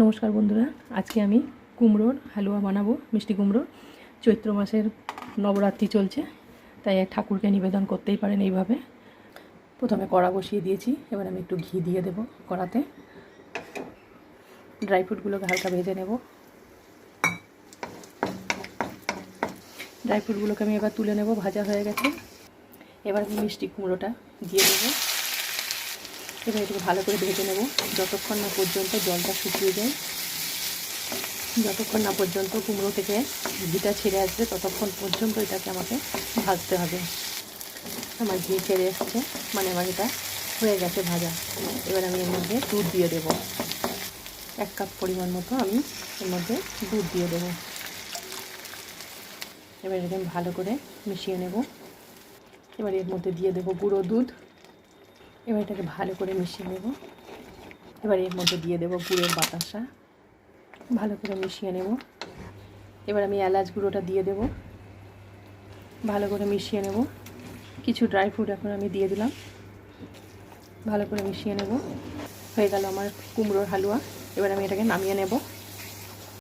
নমস্কার বন্ধুরা, আজকে আমি কুমড়োর হালুয়া বানাবো। মিষ্টি কুমড়ো, চৈত্র মাসের নবরাত্রি চলছে, তাই ঠাকুরকে নিবেদন করতেই পারেন এইভাবে। প্রথমে কড়া বসিয়ে দিয়েছি, এবার আমি একটু ঘি দিয়ে দেব কড়াতে। ড্রাই ফ্রুটগুলোকে হালকা ভেজে নেব। ড্রাই ফ্রুটগুলোকে আমি এবার তুলে নেব, ভাজা হয়ে গেছে। এবার আমি মিষ্টি কুমড়োটা দিয়ে দেবো। এবার এটাকে ভালো করে ভেজে নেব যতক্ষণ না পর্যন্ত জলটা শুকিয়ে যায়। যতক্ষণ না পর্যন্ত কুমড়ো থেকে ঘিটা ছেড়ে আসবে ততক্ষণ পর্যন্ত এটাকে আমাকে ভাজতে হবে। আমার ঘি ছেড়ে এসছে, মানে আমার এটা হয়ে গেছে ভাজা। এবার আমি এর মধ্যে দুধ দিয়ে দেব। 1 কাপ পরিমাণ মতো আমি এর মধ্যে দুধ দিয়ে দেব। এবার এটাকে আমি ভালো করে মিশিয়ে নেব। এবার এর মধ্যে দিয়ে দেব গুঁড়ো দুধ। এবার এটাকে ভালো করে মিশিয়ে নেব। এবার এর মধ্যে দিয়ে দেব গুড়ের বাতাসা, ভালো করে মিশিয়ে নেব। এবার আমি এলাচ গুঁড়োটা দিয়ে দেব, ভালো করে মিশিয়ে নেব। কিছু ড্রাই ফ্রুট এখন আমি দিয়ে দিলাম, ভালো করে মিশিয়ে নেব। হয়ে গেল আমার কুমড়োর হালুয়া। এবার আমি এটাকে নামিয়ে নেব।